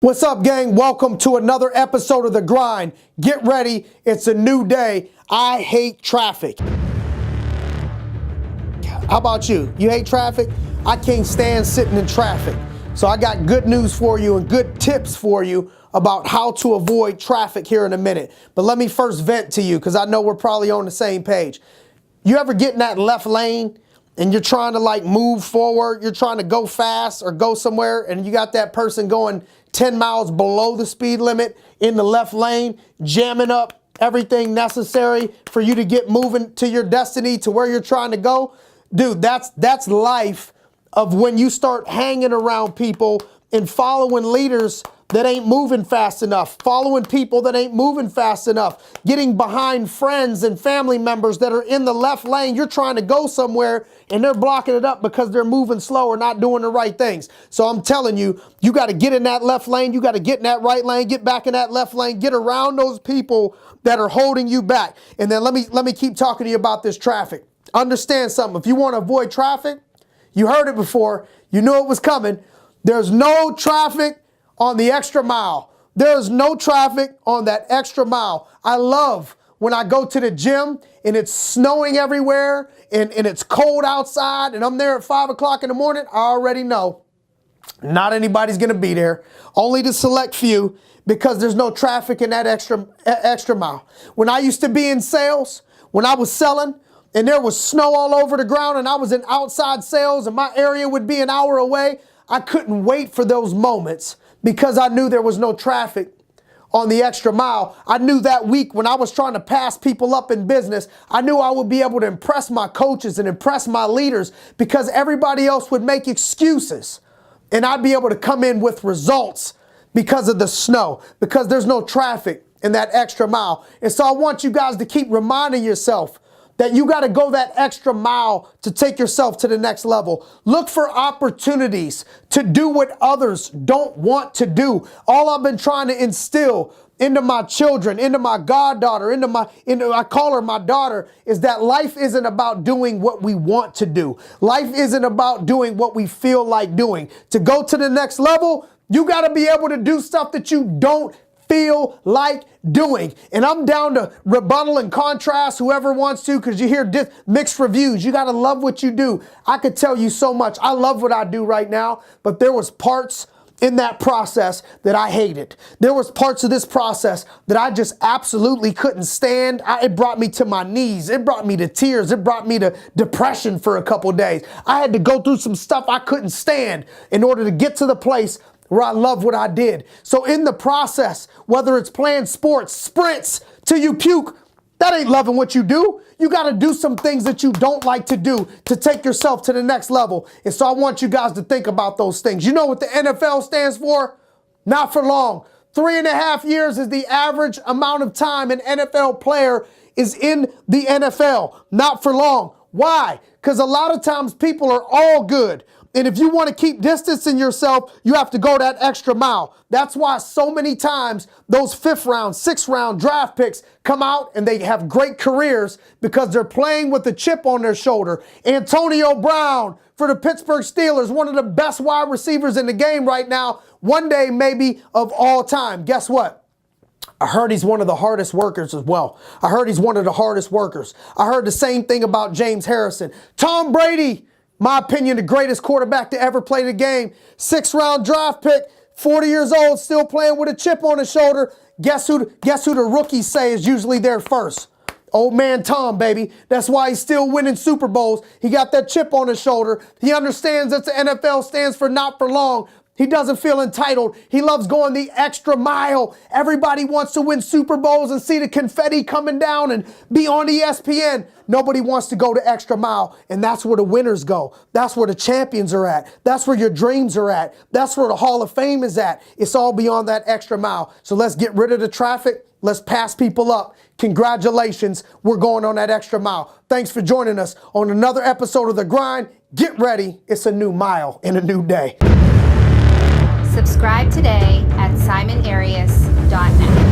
What's up, gang? Welcome to another episode of The Grind. Get ready. It's a new day. I hate traffic. How about you? You hate traffic? I can't stand sitting in traffic. So I got good news for you and good tips for you about how to avoid traffic here in a minute. But let me first vent to you because I know we're probably on the same page. You ever get in that left lane and you're trying to like move forward, you're trying to go fast or go somewhere, and you got that person going 10 miles below the speed limit in the left lane, jamming up everything necessary for you to get moving to your destiny, to where you're trying to go? Dude, that's life of when you start hanging around people and following leaders that ain't moving fast enough, following people that ain't moving fast enough, getting behind friends and family members that are in the left lane. You're trying to go somewhere and they're blocking it up because they're moving slow or not doing the right things. So I'm telling you, you got to get in that left lane. You got to get in that right lane, get back in that left lane, get around those people that are holding you back. And then let me keep talking to you about this traffic. Understand something. If you want to avoid traffic, you heard it before, you knew it was coming. There's no traffic on the extra mile. There is no traffic on that extra mile. I love when I go to the gym and it's snowing everywhere and it's cold outside and I'm there at 5 o'clock in the morning. I already know not anybody's going to be there. Only the select few, because there's no traffic in that extra mile. When I used to be in sales, when I was selling and there was snow all over the ground and I was in outside sales and my area would be an hour away, I couldn't wait for those moments because I knew there was no traffic on the extra mile. I knew that week when I was trying to pass people up in business, I knew I would be able to impress my coaches and impress my leaders because everybody else would make excuses. And I'd be able to come in with results because of the snow, because there's no traffic in that extra mile. And so I want you guys to keep reminding yourself that you got to go that extra mile to take yourself to the next level. Look for opportunities to do what others don't want to do. All I've been trying to instill into my children, into my goddaughter, I call her my daughter, is that life isn't about doing what we want to do. Life isn't about doing what we feel like doing. To go to the next level, you got to be able to do stuff that you don't feel like doing. And I'm down to rebuttal and contrast whoever wants to, because you hear mixed reviews. You got to love what you do. I could tell you so much. I love what I do right now, but there was parts in that process that I hated. There was parts of this process that I just absolutely couldn't stand. It brought me to my knees. It brought me to tears. It brought me to depression for a couple days. I had to go through some stuff I couldn't stand in order to get to the place where I love what I did. So in the process, whether it's playing sports, sprints till you puke, that ain't loving what you do. You got to do some things that you don't like to do to take yourself to the next level. And so I want you guys to think about those things. You know what the NFL stands for? Not for long. 3.5 years is the average amount of time an NFL player is in the NFL. Not for long. Why? Because a lot of times people are all good. And if you want to keep distancing yourself, you have to go that extra mile. That's why so many times those 5th round, 6th round draft picks come out and they have great careers because they're playing with a chip on their shoulder. Antonio Brown for the Pittsburgh Steelers, one of the best wide receivers in the game right now, one day maybe of all time. Guess what? I heard he's one of the hardest workers as well. I heard he's one of the hardest workers. I heard the same thing about James Harrison. Tom Brady, my opinion, the greatest quarterback to ever play the game. 6th round draft pick, 40 years old, still playing with a chip on his shoulder. Guess who the rookies say is usually there first? Old man Tom, baby. That's why he's still winning Super Bowls. He got that chip on his shoulder. He understands that the NFL stands for not for long. He doesn't feel entitled. He loves going the extra mile. Everybody wants to win Super Bowls and see the confetti coming down and be on ESPN. Nobody wants to go the extra mile, and that's where the winners go. That's where the champions are at. That's where your dreams are at. That's where the Hall of Fame is at. It's all beyond that extra mile. So let's get rid of the traffic. Let's pass people up. Congratulations, we're going on that extra mile. Thanks for joining us on another episode of The Grind. Get ready. It's a new mile in a new day. Subscribe today at simonarias.net.